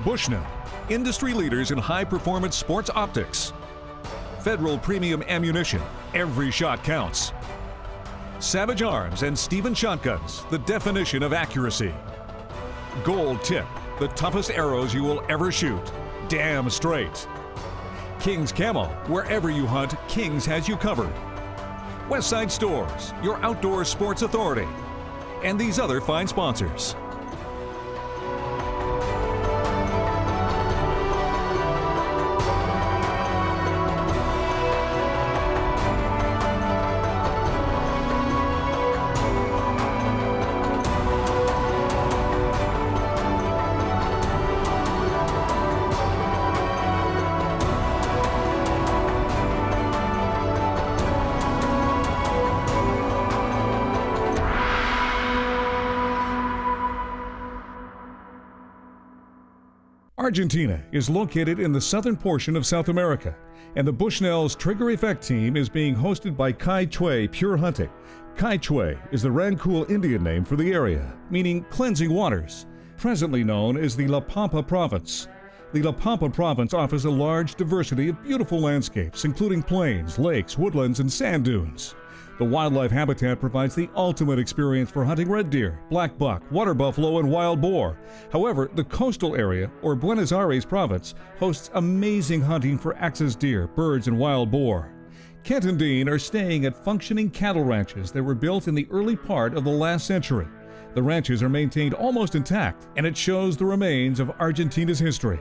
Bushnell, industry leaders in high-performance sports optics. Federal Premium Ammunition, every shot counts. Savage Arms and Stephen Shotguns, the definition of accuracy. Gold Tip, the toughest arrows you will ever shoot. Damn straight. King's Camo, wherever you hunt, King's has you covered. Westside Stores, your outdoor sports authority. And these other fine sponsors. Argentina is located in the southern portion of South America, and the Bushnell's Trigger Effect team is being hosted by Caichue Pure Hunting. Caichue is the Rancul Indian name for the area, meaning cleansing waters, presently known as the La Pampa Province. The La Pampa Province offers a large diversity of beautiful landscapes, including plains, lakes, woodlands, and sand dunes. The wildlife habitat provides the ultimate experience for hunting red deer, black buck, water buffalo, and wild boar. However, the coastal area, or Buenos Aires province, hosts amazing hunting for axis deer, birds, and wild boar. Kent and Dean are staying at functioning cattle ranches that were built in the early part of the last century. The ranches are maintained almost intact, and it shows the remains of Argentina's history.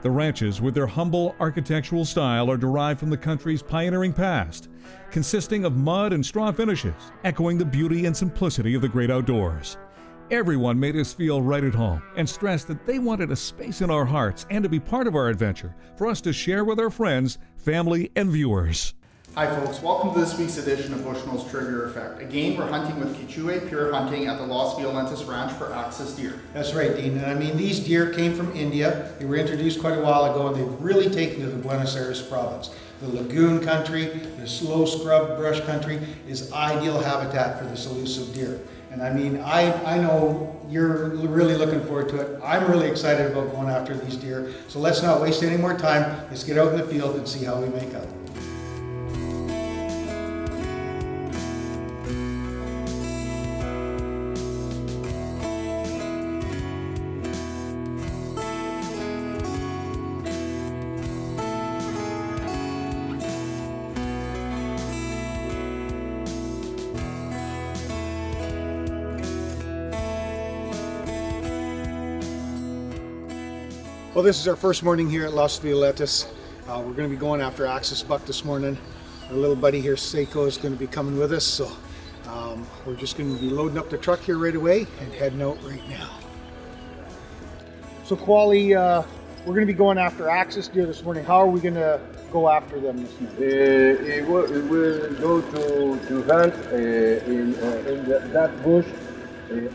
The ranches, with their humble architectural style, are derived from the country's pioneering past, consisting of mud and straw finishes, echoing the beauty and simplicity of the great outdoors. Everyone made us feel right at home and stressed that they wanted a space in our hearts and to be part of our adventure for us to share with our friends, family, and viewers. Hi folks, welcome to this week's edition of Bushnell's Trigger Effect. Again, we're hunting with Caichue Pure Hunting at the Los Violetas Ranch for axis deer. That's right, Dean. And I mean, these deer came from India. They were introduced quite a while ago, and they've really taken to the Buenos Aires province. The lagoon country, the slow scrub brush country is ideal habitat for this elusive deer. And I mean, I know you're really looking forward to it. I'm really excited about going after these deer. So let's not waste any more time. Let's get out in the field and see how we make out. Well, this is our first morning here at Los Violetas. We're going to be going after axis buck this morning. Our little buddy here, Seiko, is going to be coming with us, so we're just going to be loading up the truck here right away and heading out right now. So, Quali, we're going to be going after axis deer this morning. How are we going to go after them this morning? We'll go to hunt in that bush.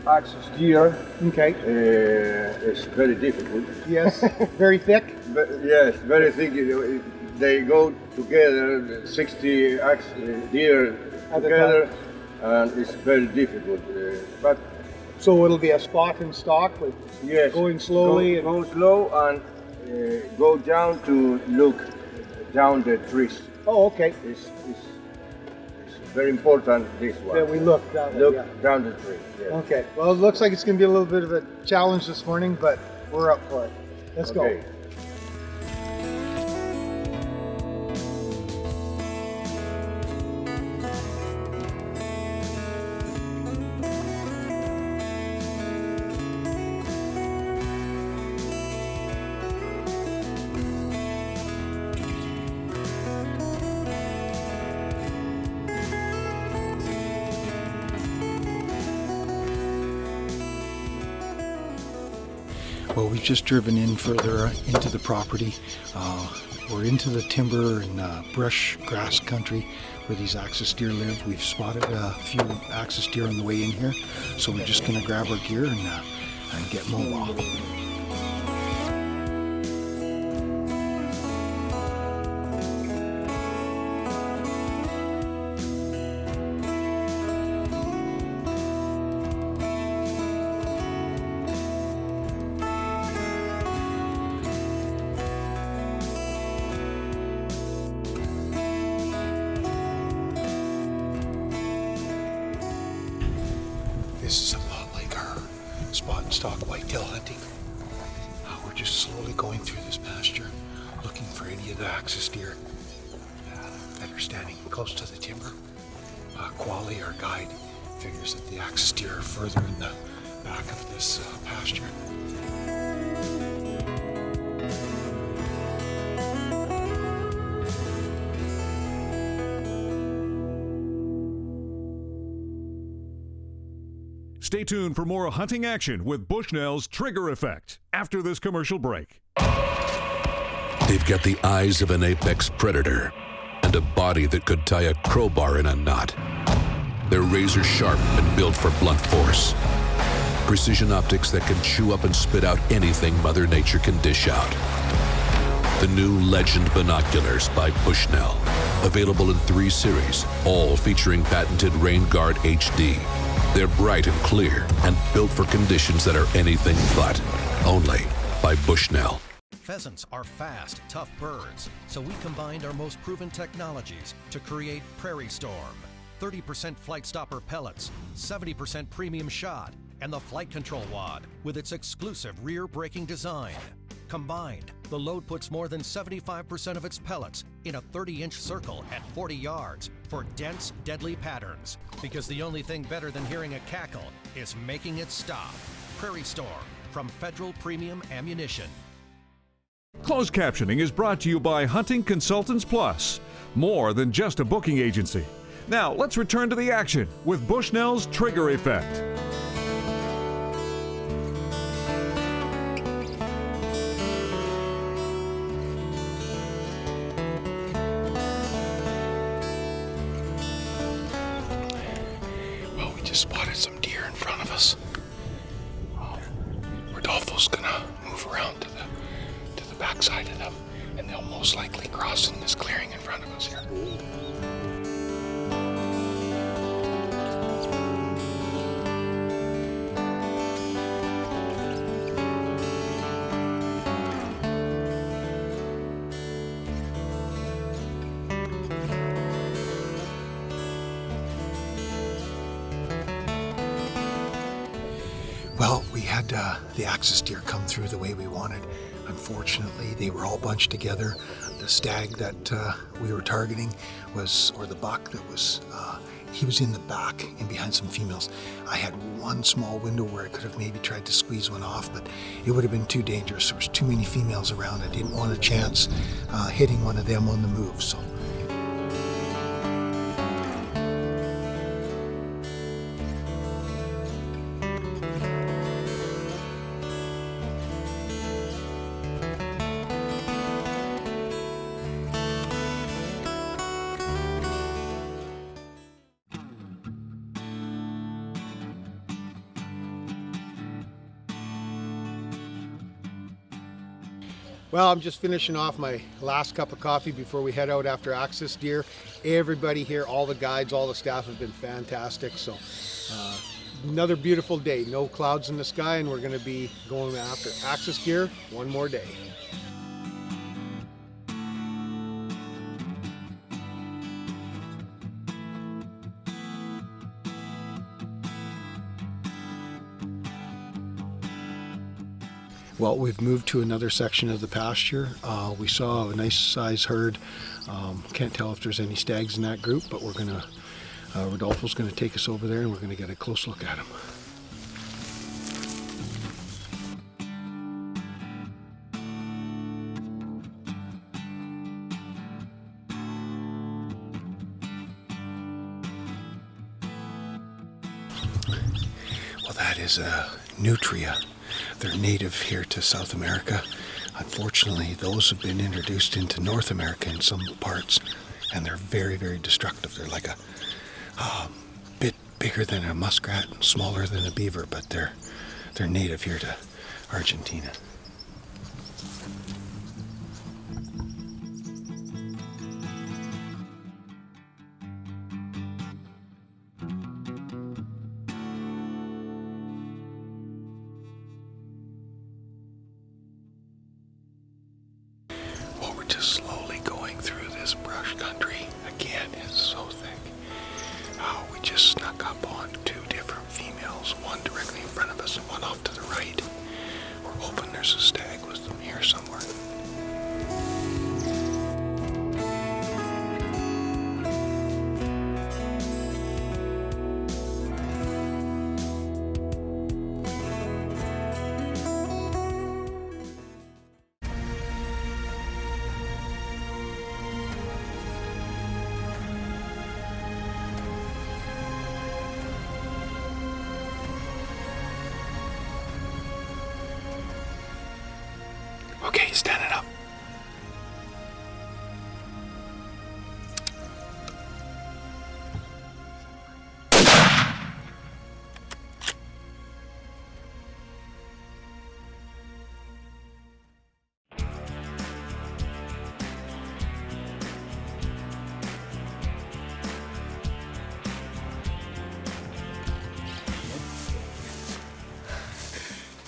Axis deer. Okay. It's very difficult. Yes. Very thick. Yes, very thick. They go together, 60 deer together, and it's very difficult. But so it'll be a spot and stalk, like yes, going slowly. Go slow and go down to look down the trees. Oh, okay. It's very important, this one. Yeah, we look down there. Look down the tree. Yes. Okay. Well, it looks like it's going to be a little bit of a challenge this morning, but we're up for it. Let's go. Well, we've just driven in further into the property. We're into the timber and brush grass country where these axis deer live. We've spotted a few axis deer on the way in here, so we're just going to grab our gear and get mobile. slowly going through this pasture, looking for any of the axis deer that are standing close to the timber. Quali, our guide, figures that the axis deer are further in the back of this pasture. Stay tuned for more hunting action with Bushnell's Trigger Effect after this commercial break. They've got the eyes of an apex predator and a body that could tie a crowbar in a knot. They're razor sharp and built for blunt force. Precision optics that can chew up and spit out anything Mother Nature can dish out. The new Legend binoculars by Bushnell. Available in 3 series, all featuring patented Rain Guard HD. They're bright and clear and built for conditions that are anything but. Only by Bushnell. Pheasants are fast, tough birds, so we combined our most proven technologies to create Prairie Storm. 30% flight stopper pellets, 70% premium shot, and the flight control wad with its exclusive rear braking design. Combined, the load puts more than 75% of its pellets in a 30-inch circle at 40 yards for dense, deadly patterns. Because the only thing better than hearing a cackle is making it stop. Prairie Storm from Federal Premium Ammunition. Closed captioning is brought to you by Hunting Consultants Plus, more than just a booking agency. Now, let's return to the action with Bushnell's Trigger Effect. Well, we just spotted some deer in front of us. Rodolfo's gonna move around to the backside of them, and they'll most likely cross in this clearing in front of us here. Well, we had the axis deer come through the way we wanted. Unfortunately, they were all bunched together. The stag that we were targeting was, or the buck that was, he was in the back and behind some females. I had one small window where I could have maybe tried to squeeze one off, but it would have been too dangerous. There was too many females around. I didn't want a chance hitting one of them on the move. So. Well, I'm just finishing off my last cup of coffee before we head out after axis deer. Everybody here, all the guides, all the staff have been fantastic. So another beautiful day, no clouds in the sky, and we're going to be going after axis deer one more day. Well, we've moved to another section of the pasture. We saw a nice size herd. Can't tell if there's any stags in that group, but we're gonna, Rodolfo's gonna take us over there and we're gonna get a close look at them. Well, that is a nutria. They're native here to South America. Unfortunately, those have been introduced into North America in some parts, and they're very, very destructive. They're like a bit bigger than a muskrat and smaller than a beaver, but they're native here to Argentina. Slowly going through this brush country. Again, it's so thick. We just snuck up on 2 different females, one directly in front of us and one off to the right. We're hoping there's a stag with them here somewhere. Okay, standing up.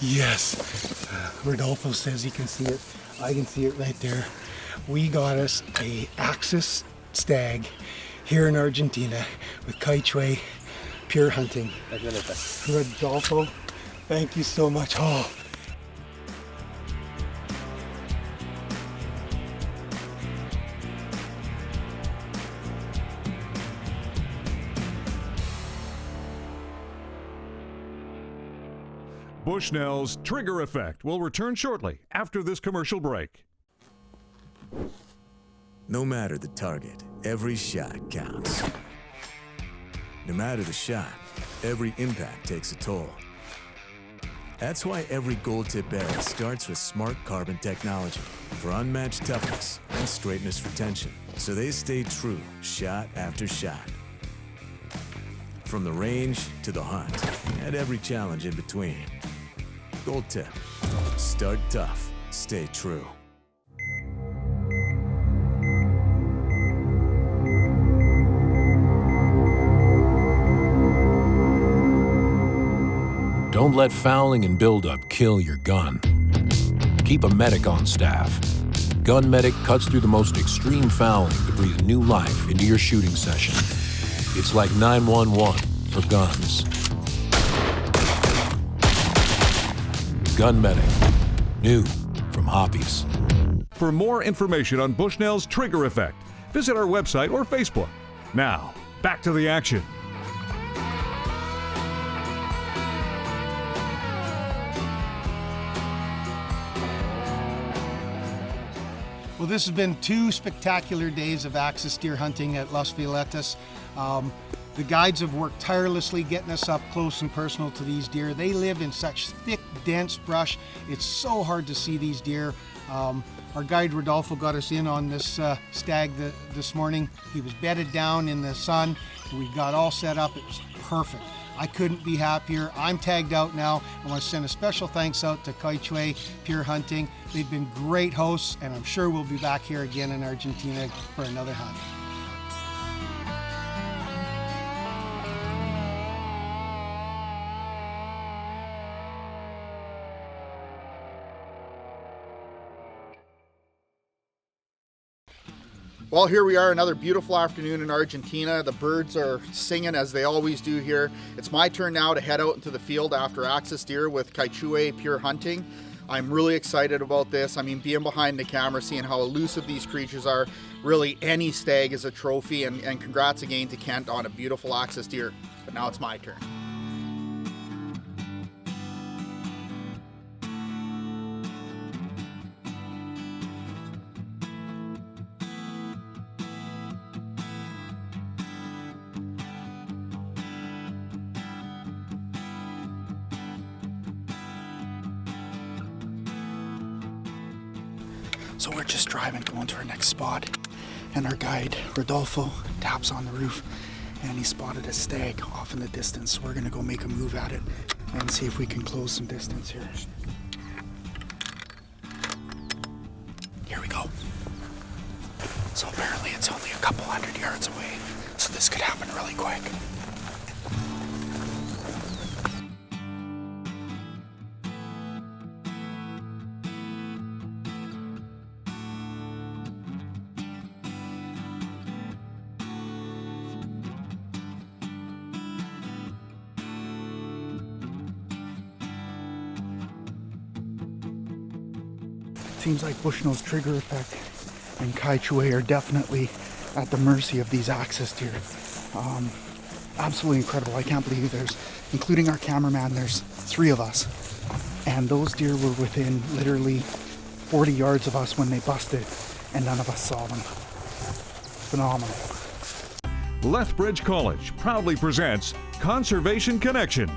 Yes, Rodolfo says he can see it. I can see it right there. We got us a Axis stag here in Argentina with Caichue Pure Hunting. Rodolfo, thank you so much. Oh. Bushnell's Trigger Effect will return shortly after this commercial break. No matter the target, every shot counts. No matter the shot, every impact takes a toll. That's why every gold-tip arrow starts with smart carbon technology for unmatched toughness and straightness retention, so they stay true shot after shot. From the range to the hunt, and every challenge in between. Gold tip. Start tough, stay true. Don't let fouling and buildup kill your gun. Keep a medic on staff. Gun Medic cuts through the most extreme fouling to breathe new life into your shooting session. It's like 911 for guns. Gun Medic, new from Hoppies. For more information on Bushnell's Trigger Effect, visit our website or Facebook. Now, back to the action. Well, this has been 2 spectacular days of Axis deer hunting at Los Violetas. The guides have worked tirelessly getting us up close and personal to these deer. They live in such thick, dense brush. It's so hard to see these deer. Our guide Rodolfo got us in on this stag this morning. He was bedded down in the sun. We got all set up. It was perfect. I couldn't be happier. I'm tagged out now. I want to send a special thanks out to Caichue Pure Hunting. They've been great hosts, and I'm sure we'll be back here again in Argentina for another hunt. Well, here we are, another beautiful afternoon in Argentina. The birds are singing as they always do here. It's my turn now to head out into the field after Axis deer with Caichue Pure Hunting. I'm really excited about this. I mean, being behind the camera, seeing how elusive these creatures are. Really, any stag is a trophy, and congrats again to Kent on a beautiful Axis deer. But now it's my turn. So we're just driving, going to our next spot, and our guide, Rodolfo, taps on the roof, and he spotted a stag off in the distance. We're gonna go make a move at it and see if we can close some distance here. Here we go. So apparently it's only a couple 100 yards away, so this could happen really quick. Seems like Bushnell's Trigger Effect and Caichue are definitely at the mercy of these axis deer. Absolutely incredible. I can't believe there's, including our cameraman, there's 3 of us. And those deer were within literally 40 yards of us when they busted, and none of us saw them. Phenomenal. Lethbridge College proudly presents Conservation Connection.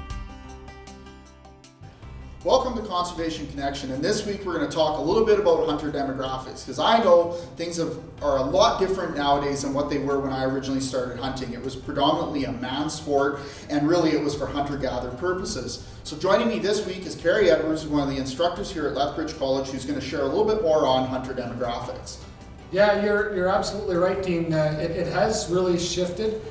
Welcome to Conservation Connection, and this week we're going to talk a little bit about hunter demographics, because I know things are a lot different nowadays than what they were when I originally started hunting. It was predominantly a man sport, and really it was for hunter-gatherer purposes. So joining me this week is Carrie Edwards, who's one of the instructors here at Lethbridge College, who's going to share a little bit more on hunter demographics. Yeah, you're absolutely right, Dean. It has really shifted.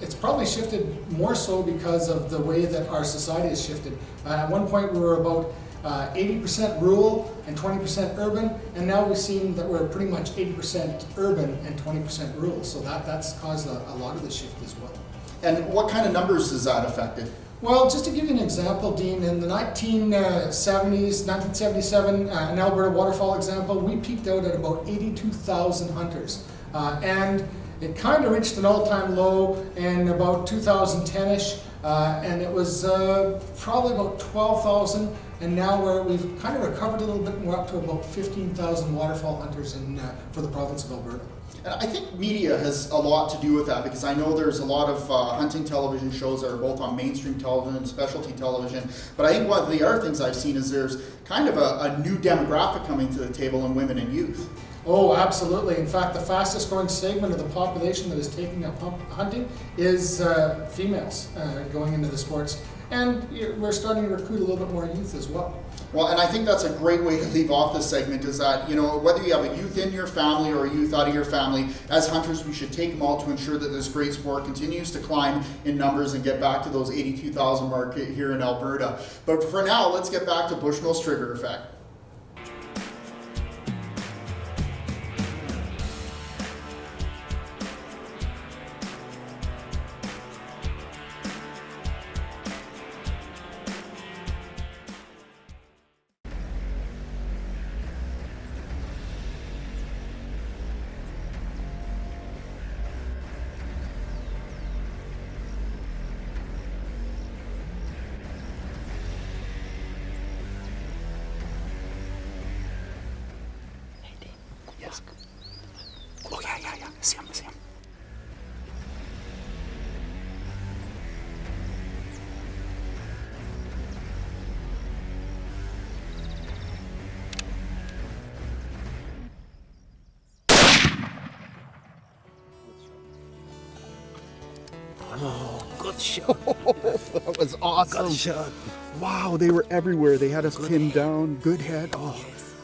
It's probably shifted more so because of the way that our society has shifted. At one point we were about 80% rural and 20% urban, and now we've seen that we're pretty much 80% urban and 20% rural. So that's caused a lot of the shift as well. And what kind of numbers has that affected? Well, just to give you an example, Dean, in the 1970s, 1977, an Alberta waterfall example, we peaked out at about 82,000 hunters. And it kind of reached an all-time low in about 2010-ish, and it was probably about 12,000, and now we've kind of recovered a little bit, and we're up to about 15,000 waterfall hunters for the province of Alberta. And I think media has a lot to do with that, because I know there's a lot of hunting television shows that are both on mainstream television and specialty television, but I think one of the other things I've seen is there's kind of a new demographic coming to the table in women and youth. Oh, absolutely. In fact, the fastest growing segment of the population that is taking up hunting is females going into the sports. And we're starting to recruit a little bit more youth as well. Well, and I think that's a great way to leave off this segment, is that, you know, whether you have a youth in your family or a youth out of your family, as hunters, we should take them out to ensure that this great sport continues to climb in numbers and get back to those 82,000 mark here in Alberta. But for now, let's get back to Bushnell's Trigger Effect. Yes. Oh, yeah. See him. Oh, good shot. That was awesome. Good shot. Wow, they were everywhere. They had us pinned down. Good head. Oh,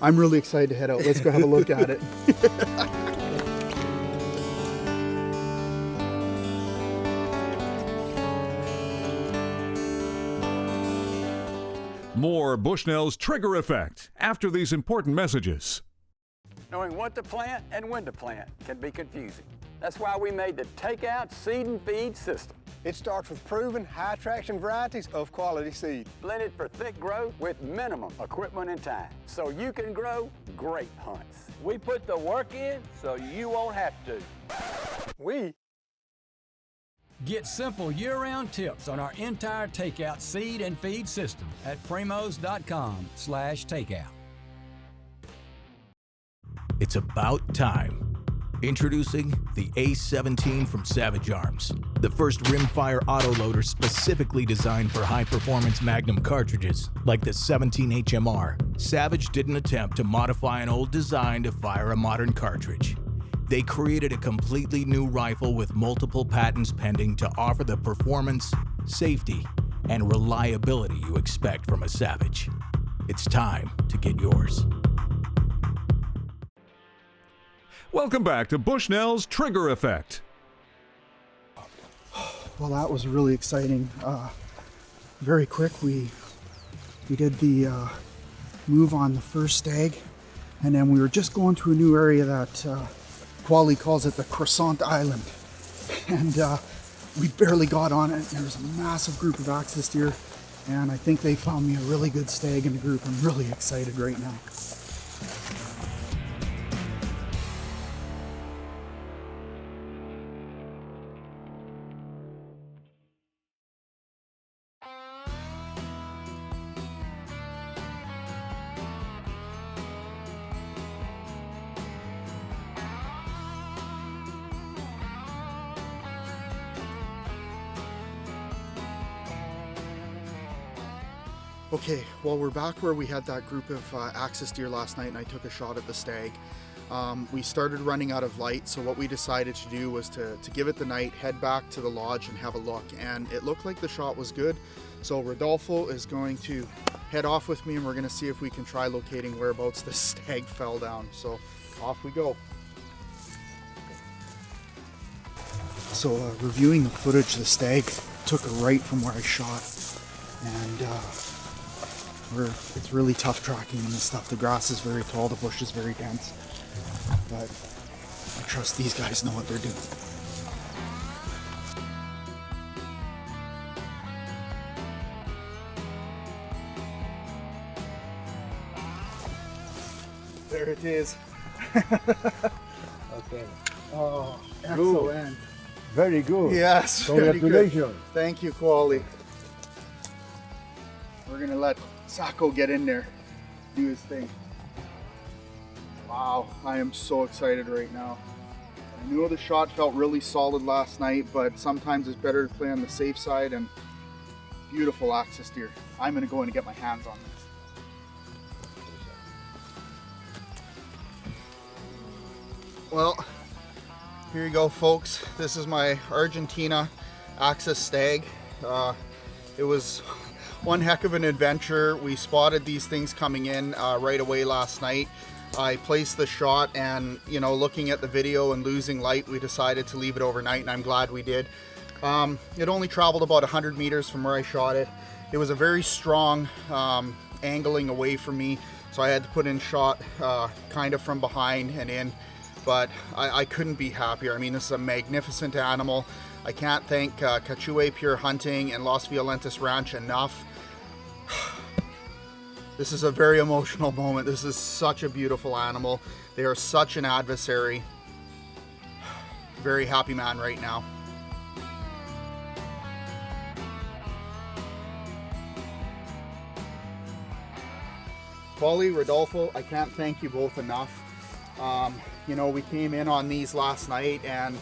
I'm really excited to head out. Let's go have a look at it. More Bushnell's Trigger Effect after these important messages. Knowing what to plant and when to plant can be confusing. That's why we made the Takeout Seed and Feed system. It starts with proven high-traction varieties of quality seed. Blended for thick growth with minimum equipment and time, so you can grow great hunts. We put the work in so you won't have to. Get simple year-round tips on our entire Takeout Seed and Feed system at primos.com/takeout. It's about time. Introducing the A17 from Savage Arms, the first rimfire autoloader specifically designed for high-performance Magnum cartridges. Like the 17 HMR, Savage didn't attempt to modify an old design to fire a modern cartridge. They created a completely new rifle with multiple patents pending to offer the performance, safety, and reliability you expect from a Savage. It's time to get yours. Welcome back to Bushnell's Trigger Effect. Well, that was really exciting. Very quick, we did the move on the first stag, and then we were just going to a new area that Quali calls it the Croissant Island, and we barely got on it. There was a massive group of axis deer, and I think they found me a really good stag in the group. I'm really excited right now. Okay, well, we're back where we had that group of axis deer last night and I took a shot at the stag. We started running out of light, so what we decided to do was to give it the night, head back to the lodge and have a look, and it looked like the shot was good. So Rodolfo is going to head off with me and we're going to see if we can try locating whereabouts the stag fell down. So off we go. So reviewing the footage, the stag took a right from where I shot, and it's really tough tracking in this stuff. The grass is very tall, the bush is very dense, but I trust these guys know what they're doing. There it is. Okay. Oh, excellent. Very good. Yes. Congratulations. Thank you, Quali. We're gonna let Sacco get in there, do his thing. Wow, I am so excited right now. I knew the shot felt really solid last night, but sometimes it's better to play on the safe side, and beautiful axis deer. I'm gonna go in and get my hands on this. Well, here you go, folks. This is my Argentina axis stag. It was one heck of an adventure. We spotted these things coming in right away last night. I placed the shot, and looking at the video and losing light, we decided to leave it overnight, and I'm glad we did. It only traveled about 100 meters from where I shot it. It was a very strong angling away from me, so I had to put in shot kind of from behind and in. But I couldn't be happier. I mean, this is a magnificent animal. I can't thank Caichue Pure Hunting and Los Violetas Ranch enough. This is a very emotional moment. This is such a beautiful animal. They are such an adversary. Very happy man right now. Paulie, Rodolfo, I can't thank you both enough. We came in on these last night, and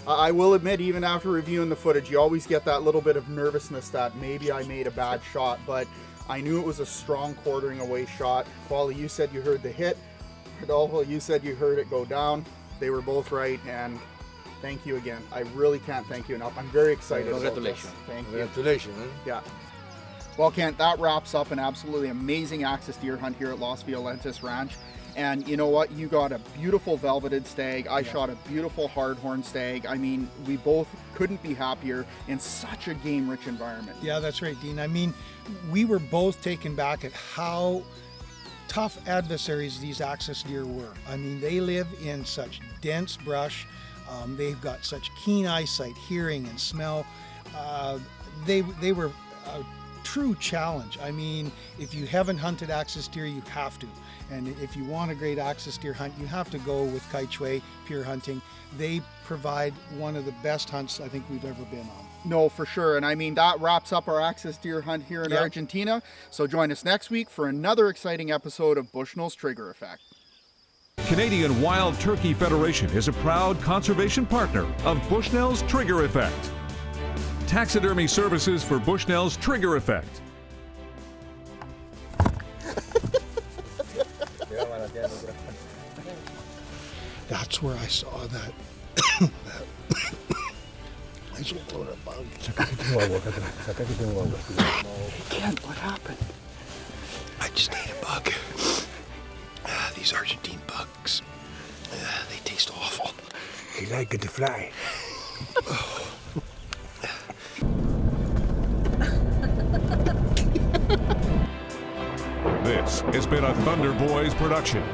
I will admit, even after reviewing the footage, you always get that little bit of nervousness that maybe I made a bad shot, but I knew it was a strong quartering away shot. Paulie, you said you heard the hit. Rodolfo, you said you heard it go down. They were both right, and thank you again. I really can't thank you enough. I'm very excited. Congratulations. Thank you. Congratulations. Yeah. Well, Kent, that wraps up an absolutely amazing axis deer hunt here at Los Violetas Ranch. And you know what? You got a beautiful velveted stag. I shot a beautiful hardhorn stag. I mean, we both couldn't be happier in such a game-rich environment. Yeah, that's right, Dean. I mean, we were both taken back at how tough adversaries these axis deer were. I mean, they live in such dense brush. They've got such keen eyesight, hearing, and smell. They were a true challenge. I mean, if you haven't hunted axis deer, you have to. And if you want a great axis deer hunt, you have to go with Caichue Pure Hunting. They provide one of the best hunts I think we've ever been on. No, for sure. And I mean, that wraps up our axis deer hunt here in Argentina. So join us next week for another exciting episode of Bushnell's Trigger Effect. Canadian Wild Turkey Federation is a proud conservation partner of Bushnell's Trigger Effect. Taxidermy services for Bushnell's Trigger Effect. That's where I saw that. Kent, what happened? I just ate a bug. These Argentine bugs, they taste awful. You like it to fly. This has been a Thunder Boys production.